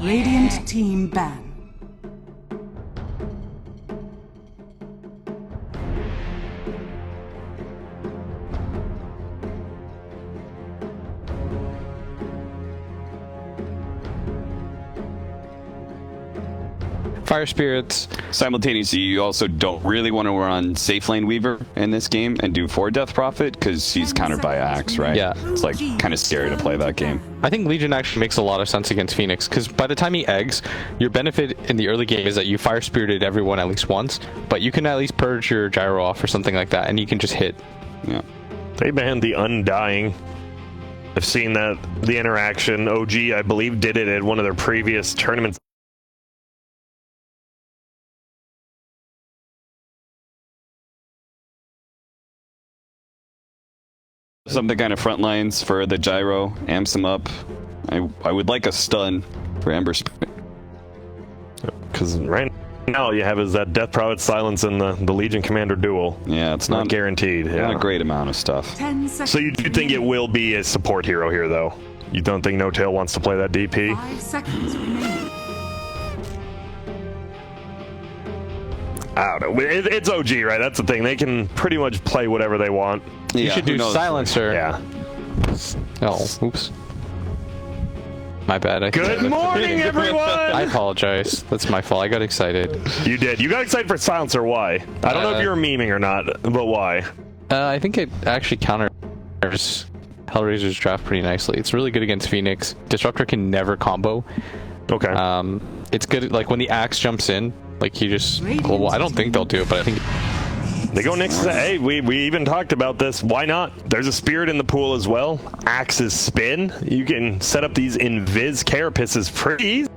Radiant team ban. Fire Spirits. Simultaneously, you also don't really want to run Safe Lane Weaver in this game and do 4 Death Prophet because he's countered by Axe, right? Yeah. It's like kind of scary to play that game. I think Legion actually makes a lot of sense against Phoenix because by the time he eggs, your benefit in the early game is that you Fire Spirited everyone at least once, but you can at least purge your gyro off or something like that and you can just hit. Yeah. They banned the Undying. I've seen that, the interaction. OG, I believe, did it at one of their previous tournaments. Something kind of front lines for the gyro, amps him up. I would like a stun for Ember Spirit. Because right now all you have is that Death Prophet Silence in the Legion Commander duel. Yeah, it's Not guaranteed. Not Yeah. a great amount of stuff. 10 seconds. So you do think it will be a support hero here, though? You don't think No Tail wants to play that DP? 5 seconds remaining. I don't know. It's OG, right? That's the thing. They can pretty much play whatever they want. You Yeah, should who do knows? Silencer. Yeah. Oh, oops. My bad. Good morning, everyone! I apologize. That's my fault. I got excited. You did. You got excited for Silencer. Why? I don't know if you were memeing or not, but why? I think it actually counters Hellraisers draft pretty nicely. It's really good against Phoenix. Disruptor can never combo. Okay. It's good, like when the Axe jumps in, like he just global. I don't think they'll do it, but I think They go next to hey, we even talked about this. Why not? There's a spirit in the pool as well. Axe's spin. You can set up these invis carapaces pretty easy.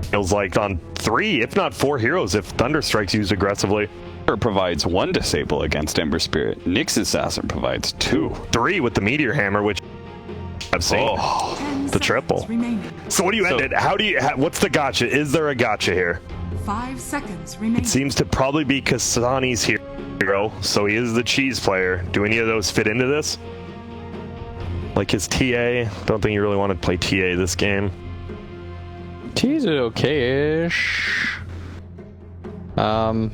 Feels like on 3, if not 4 heroes if Thunder Strike's used aggressively. Provides 1 disable against Ember Spirit. Nyx Assassin provides 2. 3 with the Meteor Hammer, which I've seen. The triple. Remaining. So what do you end it? How do you? What's the gotcha? Is there a gotcha here? 5 seconds remaining. Seems to probably be Kasani's hero, so he is the cheese player. Do any of those fit into this? Like his TA? Don't think you really want to play TA this game. T's are okay-ish. Because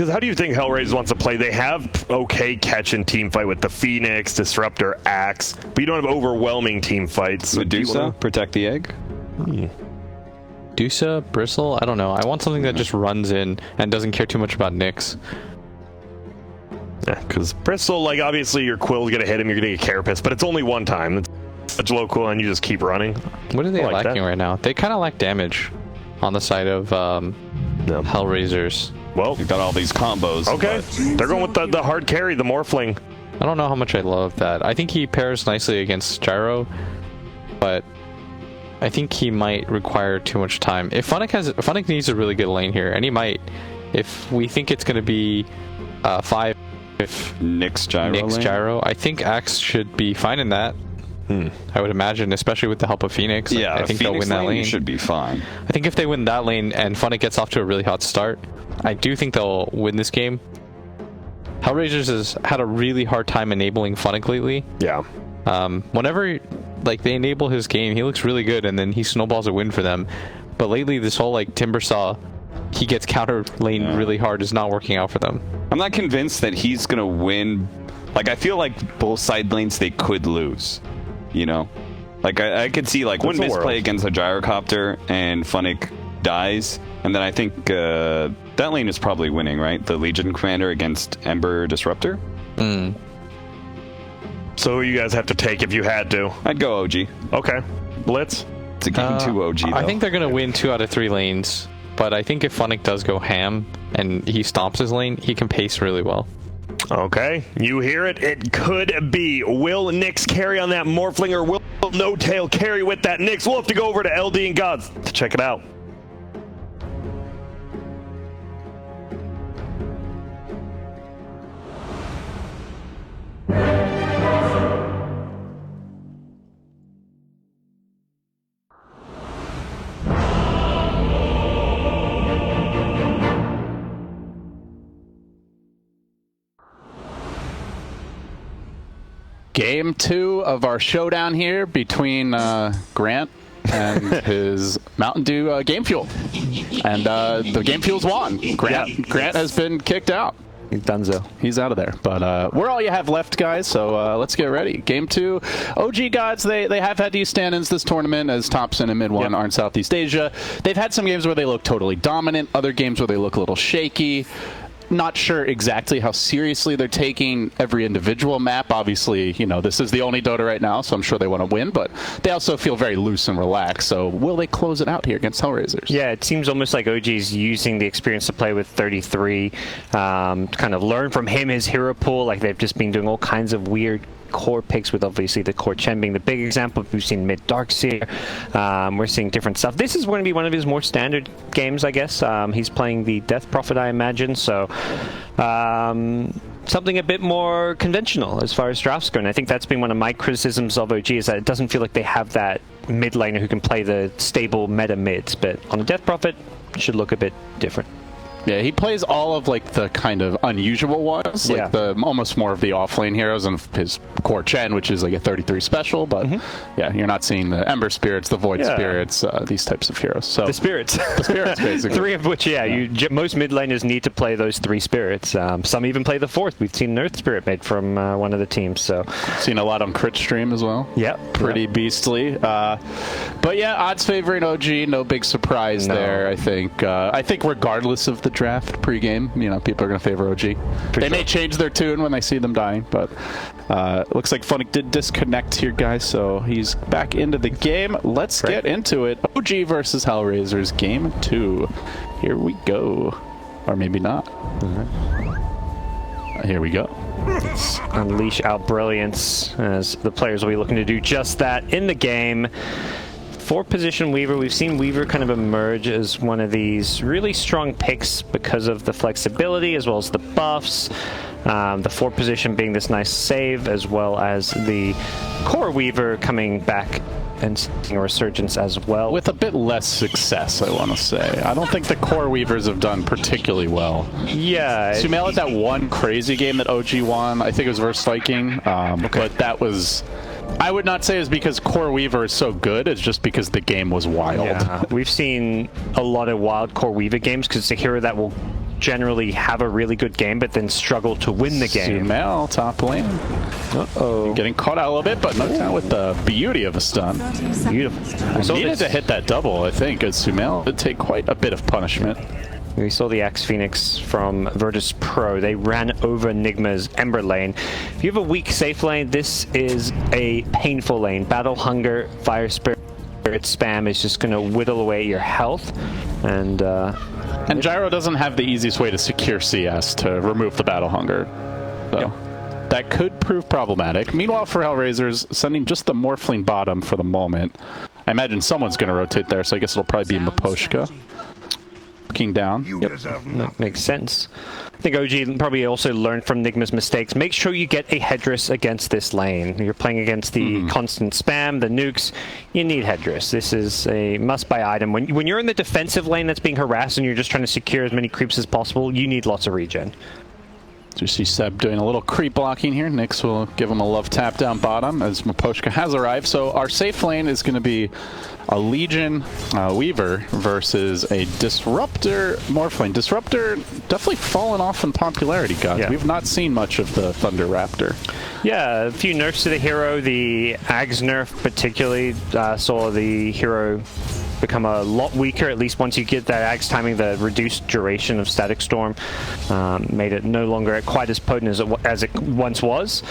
how do you think Hellraisers wants to play? They have okay catch and team fight with the Phoenix, Disruptor, Axe, but you don't have overwhelming team fights. So Medusa, protect the egg. Medusa, Bristle, I don't know. I want something that just runs in and doesn't care too much about Nyx. Yeah, because Bristle, like obviously your Quill's gonna hit him, you're gonna get Carapace, but it's only one time. It's such low cool, and you just keep running. What are they like lacking that. right now? They kind of lack damage on the side of Hellraisers. Well, You've got all these combos. okay, they're going with the hard carry, the Morphling. I don't know how much I love that. I think he pairs nicely against Gyro, but I think he might require too much time. If Funnick needs a really good lane here, and he might. If we think it's going to be 5 Nyx Gyro. Nyx lane. Gyro, I think Axe should be fine in that. I would imagine, especially with the help of Phoenix. Yeah, I think they'll Phoenix win that lane. should be fine. I think if they win that lane and Funnick gets off to a really hot start, I do think they'll win this game. Hellraisers has had a really hard time enabling Funnick lately. Yeah. Whenever like they enable his game, he looks really good, and then he snowballs a win for them. But lately, this whole like Timbersaw, he gets counter lane really hard, is not working out for them. I'm not convinced that he's gonna win. Like I feel like both side lanes they could lose. You know, like I could see like one That's the misplay world. against a gyrocopter and Funnick dies, and then I think that lane is probably winning, right? The Legion Commander against Ember Disruptor. So who you guys have to take if you had to? I'd go OG. Okay. Blitz? It's a game 2 OG though. I think they're gonna win 2 out of 3 lanes, but I think if Funnick does go ham and he stomps his lane, he can pace really well. Okay, you hear it. It could be. Will Nyx carry on that Morphling, or will No Tail carry with that Nyx? We'll have to go over to LD and Gods to check it out. Game 2 of our showdown here between Grant and his Mountain Dew Game Fuel. And the Game Fuel's won. Grant has been kicked out. He's donezo. He's out of there. But we're all you have left, guys, so let's get ready. Game 2. OG Gods, they have had to use stand-ins this tournament as Thompson and Mid 1 aren't Southeast Asia. They've had some games where they look totally dominant, other games where they look a little shaky. Not sure exactly how seriously they're taking every individual map. Obviously, you know, this is the only Dota right now, so I'm sure they want to win, but they also feel very loose and relaxed. So will they close it out here against Hellraisers? Yeah, it seems almost like OG's using the experience to play with 33, kind of learn from him, his hero pool. Like, they've just been doing all kinds of weird core picks, with obviously the core Chen being the big example. We've seen mid Darkseer. We're seeing different stuff. This is going to be one of his more standard games, I guess. He's playing the Death Prophet, I imagine, so something a bit more conventional as far as drafts go. And I think that's been one of my criticisms of OG, is that it doesn't feel like they have that mid laner who can play the stable meta mids, but on the Death Prophet it should look a bit different. Yeah, he plays all of like the kind of unusual ones, like the almost more of the off-lane heroes, and his core Chen, which is like a 33 special. But yeah, you're not seeing the Ember Spirits, the Void Spirits, these types of heroes. So the Spirits, basically. 3 of which, most mid laners need to play those 3 Spirits. Some even play the 4th. We've seen an Earth Spirit made from one of the teams. So seen a lot on Crit Stream as well. Yeah, pretty beastly. But yeah, odds favoring OG. No big surprise there. I think regardless of the draft pregame, you know, people are going to favor OG. They may change their tune when they see them dying, but looks like Funnick did disconnect here, guys, so he's back into the game. Let's get into it. OG versus Hellraisers, game 2. Here we go. Or maybe not. Here we go. Let's unleash our brilliance, as the players will be looking to do just that in the game. 4-position Weaver. We've seen Weaver kind of emerge as one of these really strong picks because of the flexibility as well as the buffs. The 4-position being this nice save, as well as the core Weaver coming back and seeing a resurgence as well. With a bit less success, I want to say. I don't think the core Weavers have done particularly well. Yeah. Sumail had that one crazy game that OG won. I think it was versus Viking. But that was... I would not say it's because Core Weaver is so good, it's just because the game was wild. Yeah. We've seen a lot of wild Core Weaver games because it's a hero that will generally have a really good game but then struggle to win the game. Sumail, top lane. Uh-oh. Getting caught out a little bit, but knocked out with the beauty of a stun. Beautiful. Needed to hit that double, I think, as Sumail did take quite a bit of punishment. We saw the Axe Phoenix from Virtus Pro. They ran over Nigma's Ember lane. If you have a weak safe lane, this is a painful lane. Battle Hunger, Fire Spirit spam is just going to whittle away your health. And Gyro doesn't have the easiest way to secure CS to remove the Battle Hunger. So that could prove problematic. Meanwhile, for Hellraisers, sending just the Morphling bottom for the moment. I imagine someone's going to rotate there, so I guess it'll probably be Miposhka. Looking down. That makes sense. I think OG probably also learned from Nigma's mistakes. Make sure you get a Headress against this lane. You're playing against the constant spam, the nukes. You need Headress. This is a must-buy item. When you're in the defensive lane that's being harassed and you're just trying to secure as many creeps as possible, you need lots of regen. So you see Seb doing a little creep blocking here. Nyx will give him a love tap down bottom as Miposhka has arrived. So our safe lane is going to be a Legion Weaver versus a Disruptor Morphling. Disruptor definitely fallen off in popularity, guys. Yeah. We've not seen much of the Thunder Raptor. Yeah, a few nerfs to the hero. The Ags nerf particularly saw the hero become a lot weaker, at least once you get that Axe timing. The reduced duration of Static Storm made it no longer quite as potent as it once was.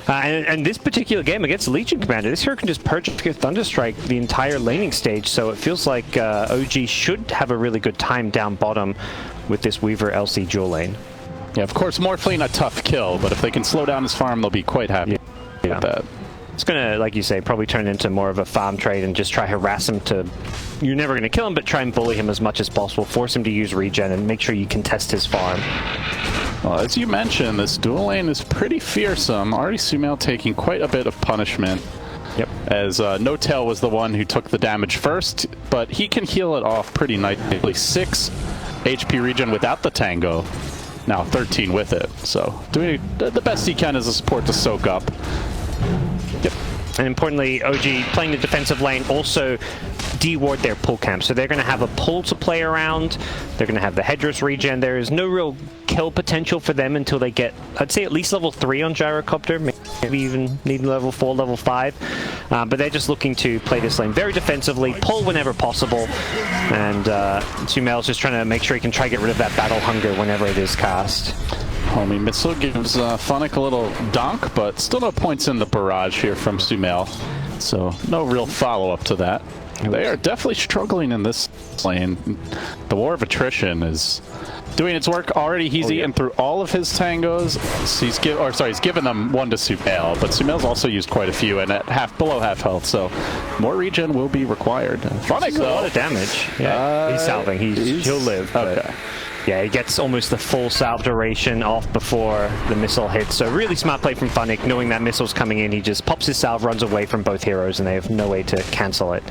And this particular game against Legion Commander, this hero can just purge your Thunderstrike the entire laning stage, so it feels like OG should have a really good time down bottom with this Weaver LC dual lane. Yeah, of course, Morphling a tough kill, but if they can slow down his farm, they'll be quite happy with that. It's going to, like you say, probably turn into more of a farm trade and just try harass him to... You're never going to kill him, but try and bully him as much as possible. Force him to use regen and make sure you contest his farm. Well, as you mentioned, this dual lane is pretty fearsome. Already Sumail taking quite a bit of punishment. Yep. As No Tail was the one who took the damage first, but he can heal it off pretty nicely. 6 HP regen without the Tango. Now 13 with it. So doing the best he can as a support to soak up. Yep. And importantly, OG playing the defensive lane also de-ward their pull camp. So they're going to have a pull to play around. They're going to have the Hedris regen. There is no real kill potential for them until they get, I'd say, at least level 3 on Gyrocopter. Maybe even need level 4, level 5. But they're just looking to play this lane very defensively, pull whenever possible. And Sumail's just trying to make sure he can try to get rid of that battle hunger whenever it is cast. Homie Missile gives Funnick a little donk, but still no points in the barrage here from Sumail. So no real follow-up to that. They are definitely struggling in this lane. The war of attrition is doing its work already. He's eaten through all of his tangos. He's given them one to Sumail, but Sumail's also used quite a few and at below half health, so more regen will be required. Funnick, though, a lot of damage. Yeah, he's salving. He'll live. Okay. Yeah, he gets almost the full salve duration off before the missile hits. So really smart play from Funnick. Knowing that missile's coming in, he just pops his salve, runs away from both heroes, and they have no way to cancel it.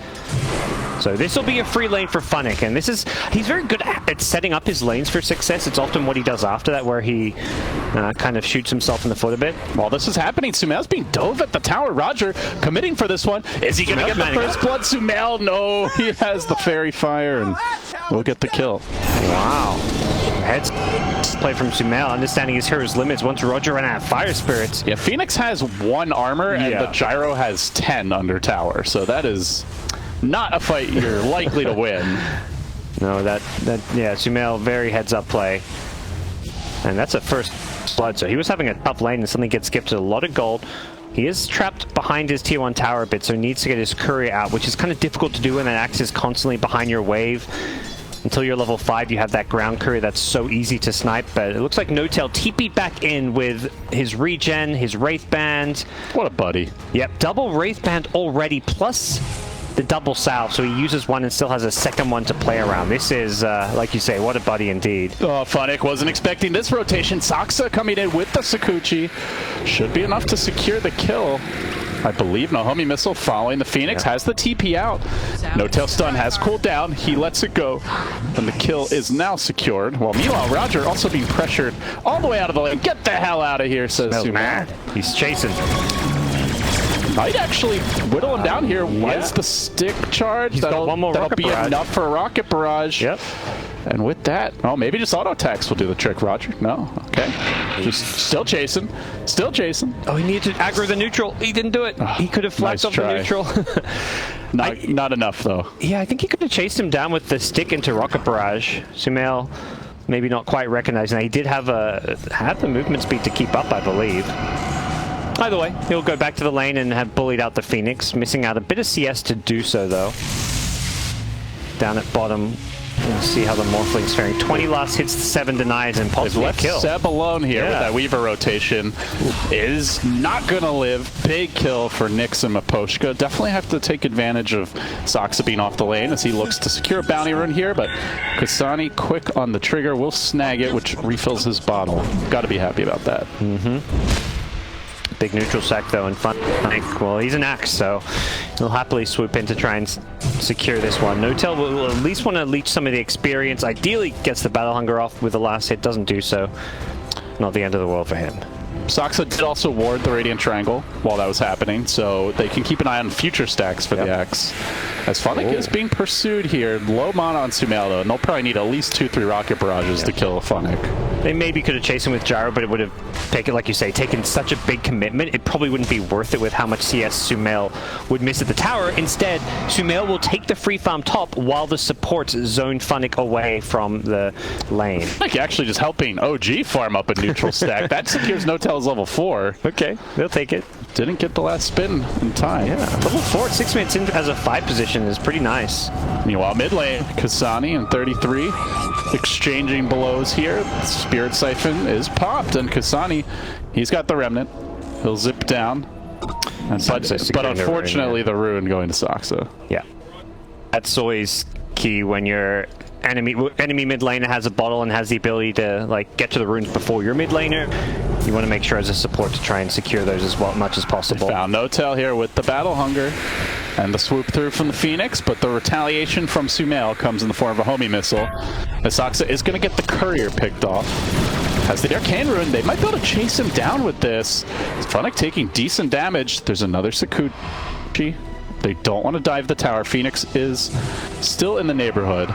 So this will be a free lane for Funnick, and he's very good at setting up his lanes for success. It's often what he does after that, where he kind of shoots himself in the foot a bit. While this is happening, Sumail's being dove at the tower. Roger committing for this one. Is he going to get the first blood? Sumail, no, he has the fairy fire, and we'll get the kill. Wow. Heads play from Sumail, understanding his hero's limits once Roger ran out of fire spirits. Yeah, Phoenix has 1 armor, and the Gyro has 10 under tower, so that is not a fight you're likely to win. No, yeah, Sumail, very heads-up play. And that's a first blood, so he was having a tough lane and suddenly gets gifted a lot of gold. He is trapped behind his tier 1 tower a bit, so he needs to get his courier out, which is kind of difficult to do when that axe is constantly behind your wave. Until you're level 5, you have that ground courier that's so easy to snipe, but it looks like No-Tail TP'd back in with his regen, his Wraith Band. What a buddy. Yep, double Wraith Band already, plus the double salve, so he uses one and still has a second one to play around. This is, like you say, what a buddy indeed. Oh, Funnick wasn't expecting this rotation. Saksa coming in with the Sakuchi. Should be enough to secure the kill, I believe. No, Homie Missile following the Phoenix, has the TP out. No-Tail stun has cooled down. He lets it go, and the kill is now secured. Well, meanwhile, Roger also being pressured all the way out of the lane. Get the hell out of here, says Sumail. He's chasing. Might actually whittle him down here. Was the stick charge? That'll be enough for a rocket barrage. Yep. And with that, oh, maybe just auto attacks will do the trick, Roger. No, okay. Just still chasing. Still chasing. Oh, he needed to aggro the neutral. He didn't do it. He could have flacked off the neutral. not enough, though. Yeah, I think he could have chased him down with the stick into rocket barrage. Sumail maybe not quite recognizing that. He did have the movement speed to keep up, I believe. Either way, he'll go back to the lane and have bullied out the Phoenix, missing out a bit of CS to do so, though. Down at bottom, we'll see how the Morphling's faring. 20 last hits, 7 denies, and possibly a kill. Seb alone here with that Weaver rotation. Is not going to live. Big kill for Nyx and Maposhka. Definitely have to take advantage of Saksa being off the lane as he looks to secure a bounty run here, but Kasani quick on the trigger will snag it, which refills his bottle. Got to be happy about that. Big neutral sack, though, and Funnick, well, he's an axe, so he'll happily swoop in to try and secure this one. No-Tail will at least want to leech some of the experience. Ideally gets the battle hunger off with the last hit, doesn't do so. Not the end of the world for him. Saksa did also ward the Radiant Triangle while that was happening, so they can keep an eye on future stacks for the axe. As Funnick is being pursued here, low mana on Sumail, though, and they'll probably need at least 2-3 rocket barrages to kill Funnick. They maybe could have chased him with Gyro, but it would have taken, like you say, taken such a big commitment, it probably wouldn't be worth it with how much CS Sumail would miss at the tower. Instead, Sumail will take the free farm top while the supports zone Funnick away from the lane. Like actually just helping OG farm up a neutral stack. That secures No-Tail's level 4. Okay, they'll take it. Didn't get the last spin in time. Yeah, level 4 at 6 minutes in as a 5 position is pretty nice. Meanwhile, mid lane, Kasani in 33, exchanging blows here. Spirit Siphon is popped, and Kasani, he's got the Remnant. He'll zip down. But unfortunately, the Ruin going to Saksa. Yeah. That's always key when your enemy mid laner has a bottle and has the ability to like get to the runes before your mid laner. You want to make sure as a support to try and secure those as much as possible. They found No-Tail here with the battle hunger and the swoop through from the Phoenix, but the retaliation from Sumail comes in the form of a Homie Missile. As Saksa is going to get the courier picked off. Has the Arcane Rune. They might be able to chase him down with this. Funnick taking decent damage. There's another Sakuchi. They don't want to dive the tower. Phoenix is still in the neighborhood,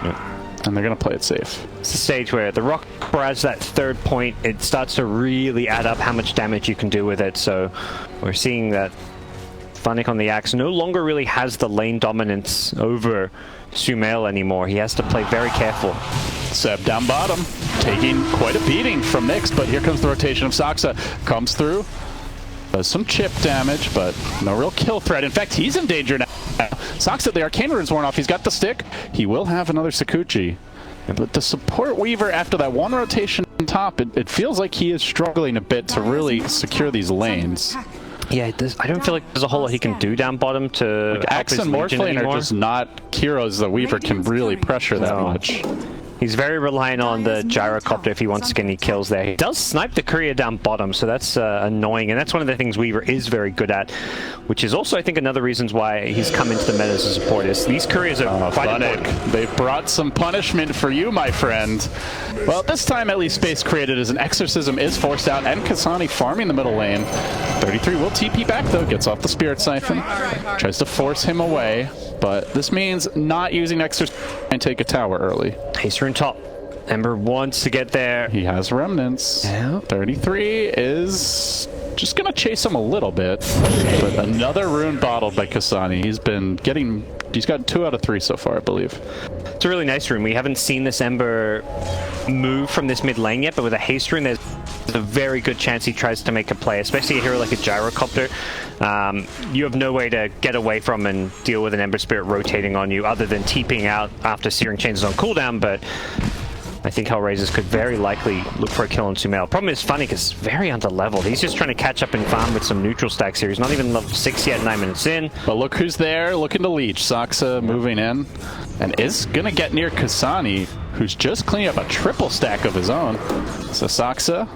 and they're going to play it safe. It's a stage where the Rock Barrage, that third point, it starts to really add up how much damage you can do with it. So we're seeing that Funnick on the Axe no longer really has the lane dominance over Sumail anymore. He has to play very careful. Seb down bottom, taking quite a beating from Nyx, but here comes the rotation of Saksa. Comes through, does some chip damage, but no real kill threat. In fact, he's in danger now. Saksa, the Arcane Rune's worn off. He's got the stick. He will have another Sakuchi. But the support Weaver, after that one rotation on top, it feels like he is struggling a bit to really secure these lanes. Yeah, I don't feel like there's a whole lot he can do down bottom to like Axe and Morphlane are just not heroes that Weaver can really pressure that much. He's very reliant on the gyrocopter if he wants to get any kills there. He does snipe the courier down bottom, so that's annoying, and that's one of the things Weaver is very good at, which is also, I think, another reasons why he's come into the meta as a support is these couriers are quite important. They've brought some punishment for you, my friend. Well, this time at least space created as an Exorcism is forced out, and Kasani farming the middle lane. 33 will TP back, though, gets off the Spirit Siphon, tries to force him away, but this means not using Exorcism and take a tower early. Haste Rune top. Ember wants to get there. He has remnants. Yeah. 33 is just going to chase him a little bit. But another rune bottled by Kasani. He's got 2 out of 3 so far, I believe. It's a really nice rune. We haven't seen this Ember move from this mid lane yet, but with a haste rune, there's a very good chance he tries to make a play, especially a hero like a gyrocopter. You have no way to get away from and deal with an Ember Spirit rotating on you other than TPing out after Searing Chains is on cooldown, but I think Hellraisers could very likely look for a kill on Sumail. Problem is, Funnick is very under-leveled. He's just trying to catch up and farm with some neutral stacks here. He's not even level 6 yet, 9 minutes in. But look who's there, looking to leech. Saksa moving in, and is going to get near Kasani, who's just cleaning up a triple stack of his own. So Saksa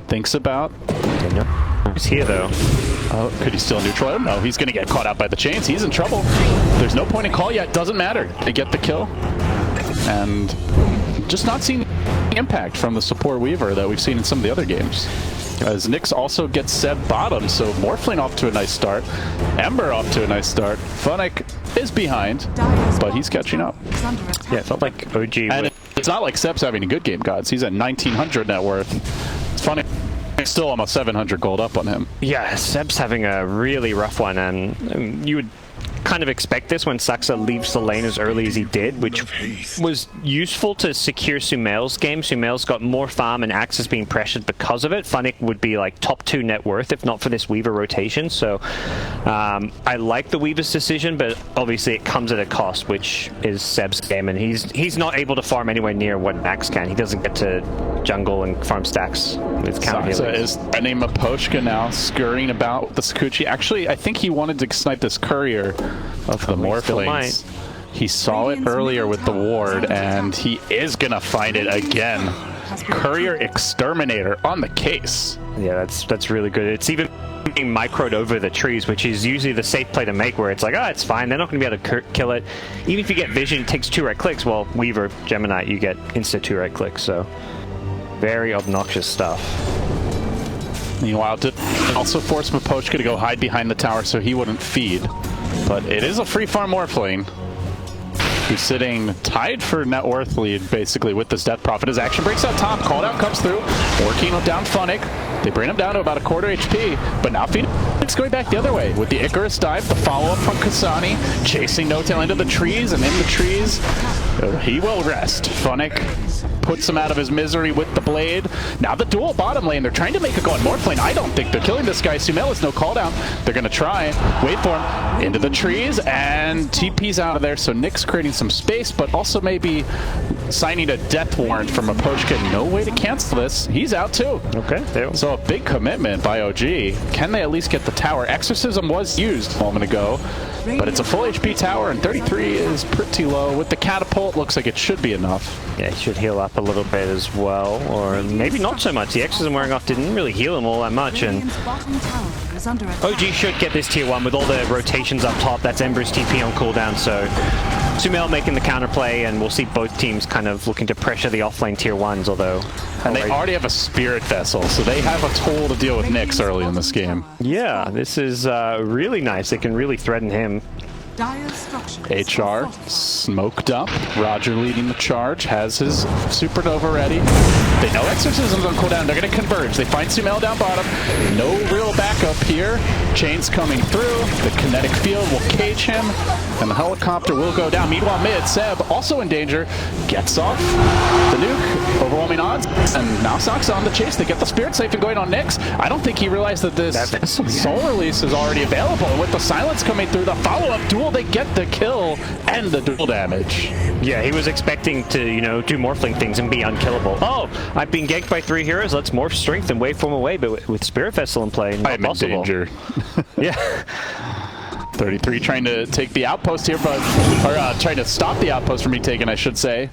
thinks about... He's here, though. Oh, could he still neutral him? No, he's going to get caught out by the chains. He's in trouble. There's no point in call yet. Doesn't matter. They get the kill. And just not seeing impact from the support Weaver that we've seen in some of the other games. As Nyx also gets Seb bottom, so Morphling off to a nice start. Ember off to a nice start. Funnick is behind, but he's catching up. Yeah, it felt like OG. And it's not like Seb's having a good game, Gods. He's at 1,900 net worth. It's funny. Still almost 700 gold up on him. Yeah, Seb's having a really rough one, and you would kind of expect this when Saksa leaves the lane as early as he did, which was useful to secure Sumail's game. Sumail's got more farm and Axe is being pressured because of it. Funnick would be like top 2 net worth if not for this Weaver rotation. So I like the Weaver's decision, but obviously it comes at a cost, which is Seb's game, and he's not able to farm anywhere near what Axe can. He doesn't get to jungle and farm stacks with counter Saksa is threatening Maposhka now, scurrying about the Sakuchi. Actually, I think he wanted to snipe this courier of the Morphlings. He saw it earlier with the ward, and he is gonna find it again. Courier Exterminator on the case. Yeah, that's really good. It's even being microed over the trees, which is usually the safe play to make, where it's like, oh, it's fine. They're not going to be able to kill it. Even if you get vision, it takes 2 right clicks. Well, Weaver, Gemini, you get insta 2 right clicks. So very obnoxious stuff. Meanwhile, did also force Mapochka to go hide behind the tower so he wouldn't feed. But it is a free farm Morphling, who's sitting tied for net worth lead, basically, with this Death Prophet. His action breaks out top, called out comes through, working down Funnick. They bring him down to about a quarter HP, but now Phoenix going back the other way with the Icarus dive, the follow-up from Kasani, chasing No-Tail into the trees, and in the trees, he will rest. Funnick puts him out of his misery with the blade. Now the dual bottom lane, they're trying to make it go on Morphling. I don't think they're killing this guy. Sumail is no call down. They're going to try. Wait for him. Into the trees, and TP's out of there, so Nyx creating some space, but also maybe signing a death warrant from Mapochka. No way to cancel this. He's out too. Okay. So a big commitment by OG. Can they at least get the tower? Exorcism was used a moment ago, but it's a full HP tower, and 33 is pretty low. With the catapult, looks like it should be enough. Yeah, he should heal up a little bit as well, or maybe not so much. The Exorcism wearing off didn't really heal him all that much, and OG should get this tier 1 with all the rotations up top. That's Ember's TP on cooldown, so Sumail making the counterplay, and we'll see both teams kind of looking to pressure the offlane tier 1s, although... And they already have a Spirit Vessel, so they have a tool to deal with Nyx early in this game. Yeah, this is really nice. They can really threaten him. Dire structures HR are fortified. smoked up. Roger leading the charge, has his Supernova ready. They know Exorcism's on cooldown. They're going to converge. They find Sumail down bottom. No real backup here. Chains coming through. The kinetic field will cage him, and the helicopter will go down. Meanwhile, mid, Seb, also in danger, gets off the nuke. Overwhelming odds. And now Sock's on the chase. They get the Spirit safe and going on Nyx. I don't think he realized that this soul release is already available. And with the silence coming through, the follow-up duel, they get the kill and the dual damage. Yeah, he was expecting to, you know, do morphling things and be unkillable. Oh, I've been ganked by 3 heroes. Let's morph strength and waveform away, but with Spirit Vessel in play, not I'm possible. in danger. Yeah. 33 trying to take the outpost here, but trying to stop the outpost from being taken, I should say.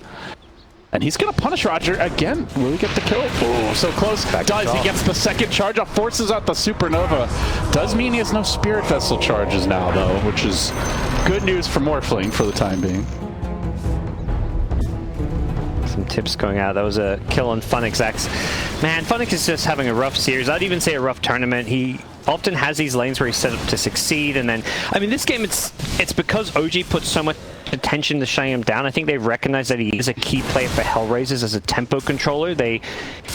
And he's going to punish Roger again. Will he get the kill? Oh, so close. Does. He gets the second charge off, forces out the Supernova. Does mean he has no Spirit Vessel charges now, though, which is good news for Morphling for the time being. Some tips going out. That was a kill on Funix X. Man, Funix is just having a rough series. I'd even say a rough tournament. He often has these lanes where he's set up to succeed, and then, I mean, this game, it's because OG puts so much attention to shutting him down. I think they've recognized that he is a key player for Hellraisers as a tempo controller. They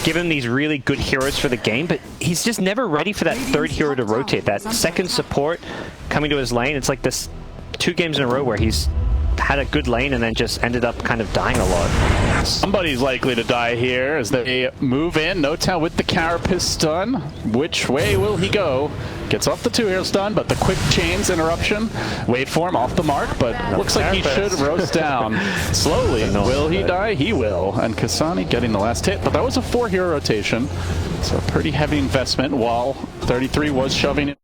give him these really good heroes for the game, but he's just never ready for that third hero to rotate. That second support coming to his lane, it's like this 2 games in a row where he's had a good lane and then just ended up kind of dying a lot. Somebody's likely to die here as they move in. No-Tell with the Carapace stun. Which way will he go? Gets off the 2-hero stun, but the quick chains interruption. Waveform off the mark, but looks like he should roast down slowly. Will he die? He will. And Kasani getting the last hit, but that was a 4-hero rotation. So a pretty heavy investment while 33 was shoving it.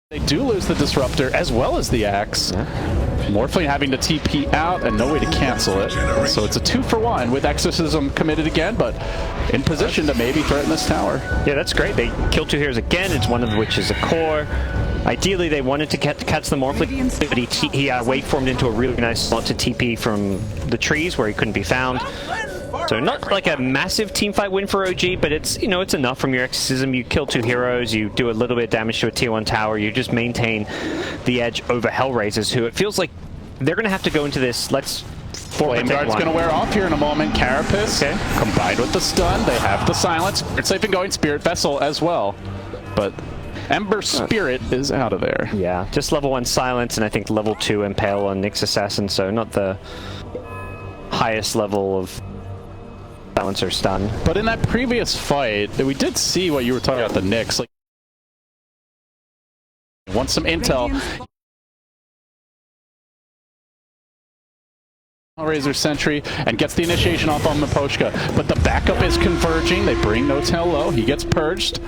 They do lose the Disruptor as well as the Axe. Morphling having to TP out and no way to cancel it. So it's a 2-for-1 with Exorcism committed again, but in position to maybe threaten this tower. Yeah, that's great. They kill 2 heroes again. It's one of which is a core. Ideally, they wanted to catch the Morphling, but he waveformed into a really nice slot to TP from the trees where he couldn't be found. So not like a massive teamfight win for OG, but it's, you know, it's enough from your Exorcism. You kill 2 heroes, you do a little bit of damage to a tier 1 tower, you just maintain the edge over Hellraisers, who it feels like they're going to have to go into this, Flame Guard's going to wear off here in a moment. Carapace, combined with the stun, they have the silence. It's safe and going, Spirit Vessel as well. But Ember Spirit is out of there. Yeah, just level 1 silence, and I think level 2 impale on Nyx Assassin, so not the highest level of silence or stun. But in that previous fight, we did see what you were talking about, the Nyx. Like, want some intel. Hellraiser Sentry and gets the initiation off on Miposhka, but the backup is converging. They bring No-Tell low. He gets purged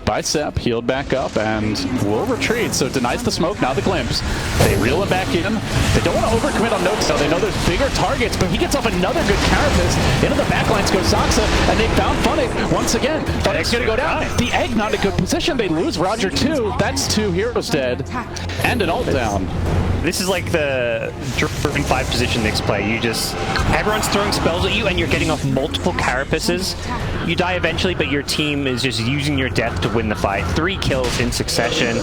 by Sep, healed back up, and will retreat. So denies the smoke, now the glimpse. They reel him back in. They don't want to overcommit on No-Tell. They know there's bigger targets, but he gets off another good Carapace. Into the backlines goes Zoxa, and they found Funnick once again. Funnick's going to go down. The Egg not in a good position. They lose Roger too. That's 2 heroes dead, and an ult down. This is like the Dragon 5 position Knicks play. Everyone's throwing spells at you and you're getting off multiple carapaces. You die eventually, but your team is just using your death to win the fight. 3 kills in succession.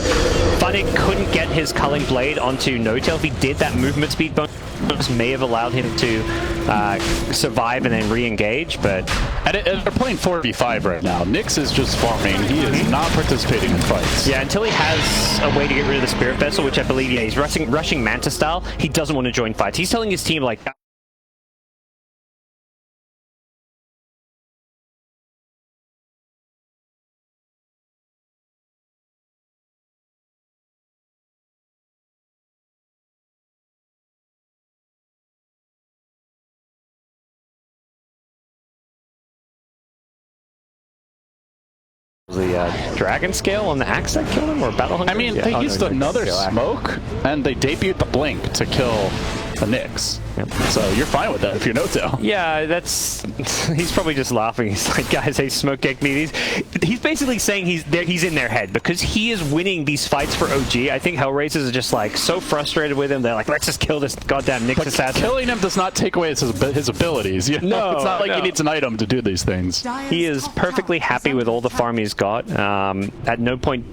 Funnick couldn't get his Culling Blade onto No-Tail. If he did, that movement speed bonus may have allowed him to survive and then re-engage, but... And they're playing 4v5 right now. Nyx is just farming. He is not participating in fights. Yeah, until he has a way to get rid of the Spirit Vessel, which I believe, yeah, he's rushing Manta style. He doesn't want to join fights. He's telling his team, like... The Dragon Scale on the axe that killed him, or Battle Hunger? I mean, they used another smoke, and they debuted the Blink to kill the Nyx. Yep. So you're fine with that if you're No-Tail. Yeah, he's probably just laughing. He's like, guys, hey, smoke kick me. He's basically saying he's in their head because he is winning these fights for OG. I think Hellraisers are just like so frustrated with him. They're like, let's just kill this goddamn Nyx assassin. Killing him does not take away his abilities. You know? No, it's not like he needs an item to do these things. He is perfectly happy with all the farm he's got. At no point.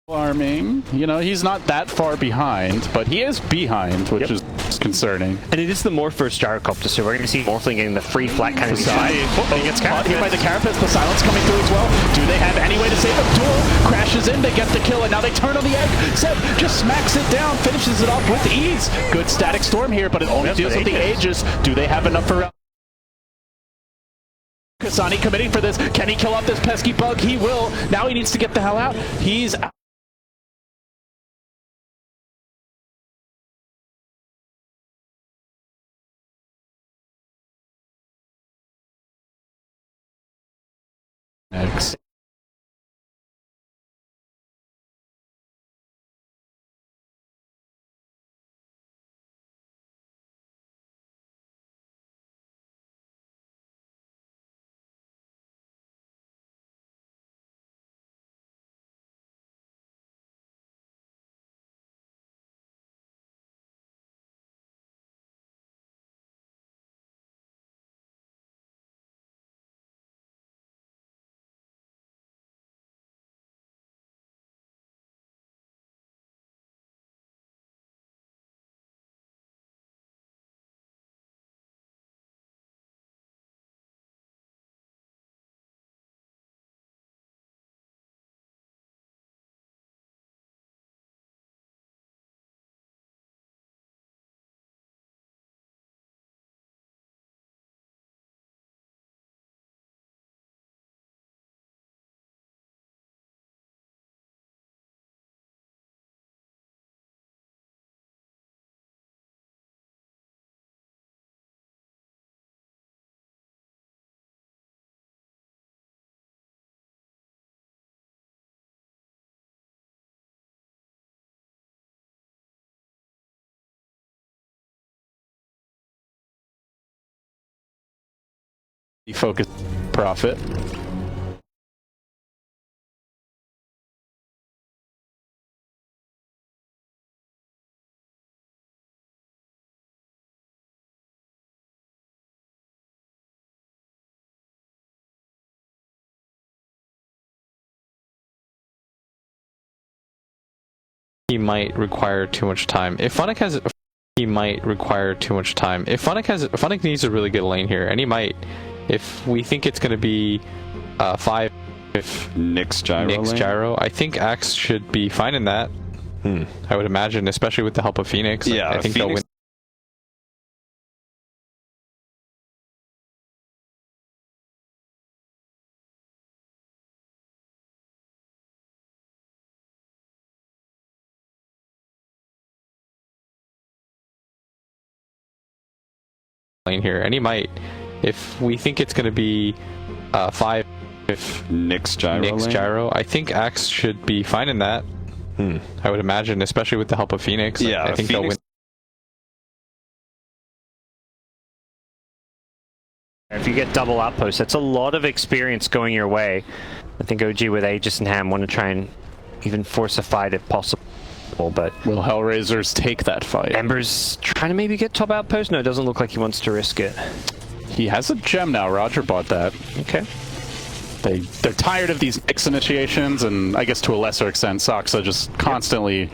Farming, you know, he's not that far behind, but he is behind, which is concerning. And it is the Morphos Gyrocopter, so we're going to see Morphling getting the free flat kind of side. He gets caught here by the Carapace, the silence coming through as well. Do they have any way to save him? Duel crashes in, they get the kill, and now they turn on the egg. Seb just smacks it down, finishes it off with ease. Good static storm here, but it only deals with the Aegis. Do they have enough for... Kasani committing for this. Can he kill off this pesky bug? He will. Now he needs to get the hell out. He's out. Next. Focus profit. He might require too much time. If Funnick needs a really good lane here, and he might. If we think it's going to be 5, if Nyx Gyro. Nyx Gyro, I think Axe should be fine in that. I would imagine, especially with the help of Phoenix. Yeah, I think they'll Phoenix- win. Lane here, and he might, if we think it's going to be 5 if Nick's gyro. Nick's lane. gyro. I think Axe should be fine in that. I would imagine, especially with the help of Phoenix. Yeah, I think they'll win. Phoenix- If you get double outposts, that's a lot of experience going your way. I think OG with Aegis and Ham want to try and even force a fight if possible, but Will Hellraisers take that fight? Ember's trying to maybe get top outpost. No, it doesn't look like he wants to risk it. He has a gem now. Roger bought that. Okay. They're tired of these X initiations, and I guess to a lesser extent, Soxa just constantly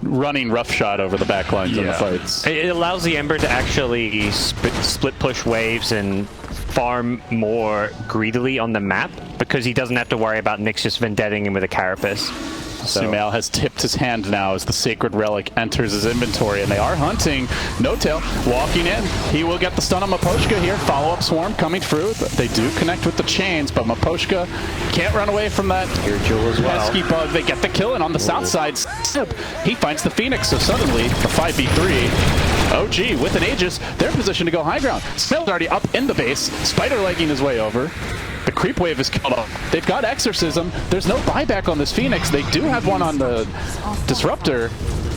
running roughshod over the back lines in the fights. It allows the Ember to actually split push waves and farm more greedily on the map because he doesn't have to worry about Nyx just vendetting him with a Carapace. So Sumail has tipped his hand now as the Sacred Relic enters his inventory, and they are hunting. No-Tail walking in. He will get the stun on Maposhka here. Follow-up swarm coming through. They do connect with the chains, but Maposhka can't run away from that Jewel as well. pesky bug. They get the kill, and on the south side, he finds the Phoenix, so suddenly the 5v3. OG with an Aegis, they're positioned to go high ground. Sumail's already up in the base, spider-legging his way over. The creep wave is killed off. They've got Exorcism. There's no buyback on this Phoenix. They do have one on the Disruptor.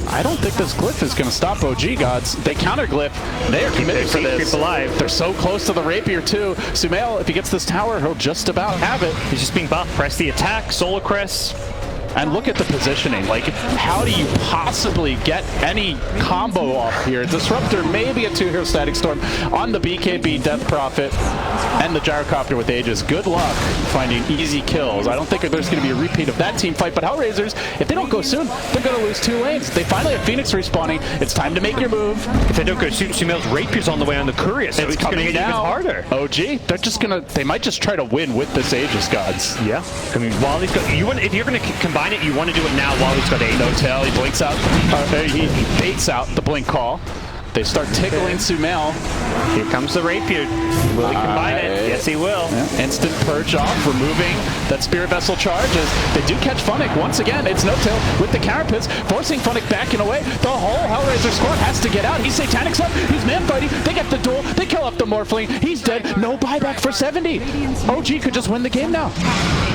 I don't think this glyph is going to stop OG gods. They counter glyph. They are committed for this. Creep alive. They're so close to the rapier too. Sumail, if he gets this tower, he'll just about have it. He's just being buffed. Press the attack. Solar Crest. And look at the positioning. Like, how do you possibly get any combo off here? Disruptor, maybe a 2-hero Static Storm on the BKB Death Prophet and the Gyrocopter with Aegis. Good luck finding easy kills. I don't think there's going to be a repeat of that team fight, but Hellraisers, if they don't go soon, they're going to lose 2 lanes. They finally have Phoenix respawning. It's time to make your move. If they don't go soon, Sumail's Rapier's on the way on the Courier, so it's going to get even harder. OG, they might just try to win with this Aegis gods. Yeah. I mean, while he's got, if you're going to combine it, you want to do it now while he's got 8. No-Tail, he blinks out, he baits out the blink call. They start tickling Sumail. Here comes the Rapier. Will he combine it? Yes, he will. Yeah. Instant purge off, removing that Spirit Vessel charge as they do catch Funnick once again. It's No-Tail with the Carapace, forcing Funnick backing away. The whole Hellraiser squad has to get out. He's Satanic's up. He's man fighting. They get the duel. They kill up the Morphling. He's dead. No buyback for 70. OG could just win the game now.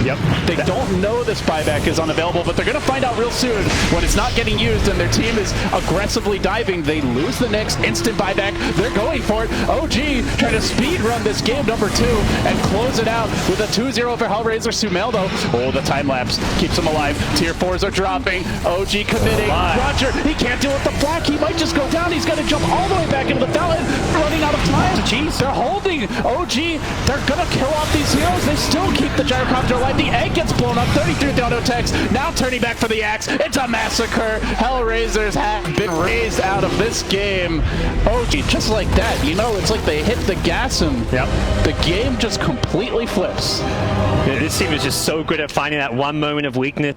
Yep. They don't know this buyback is unavailable, but they're going to find out real soon when it's not getting used and their team is aggressively diving. They lose the next instant buyback. They're going for it. OG trying to speed run this game number 2 and close it out with a 2-0 for Hellraiser. Sumail though, oh, the time lapse keeps him alive. Tier 4s are dropping. OG committing. Roger, he can't deal with the flack. He might just go down. He's going to jump all the way back into the fountain, running out of time. Jeez, they're holding. OG, they're going to kill off these heroes. They still keep the Gyrocopter alive. The egg gets blown up. 33 with the auto text. Now turning back for the axe. It's a massacre. Hellraisers have been raised out of this game. OG, just like that, you know, it's like they hit the gas and the game just completely flips. Yeah, this team is just so good at finding that one moment of weakness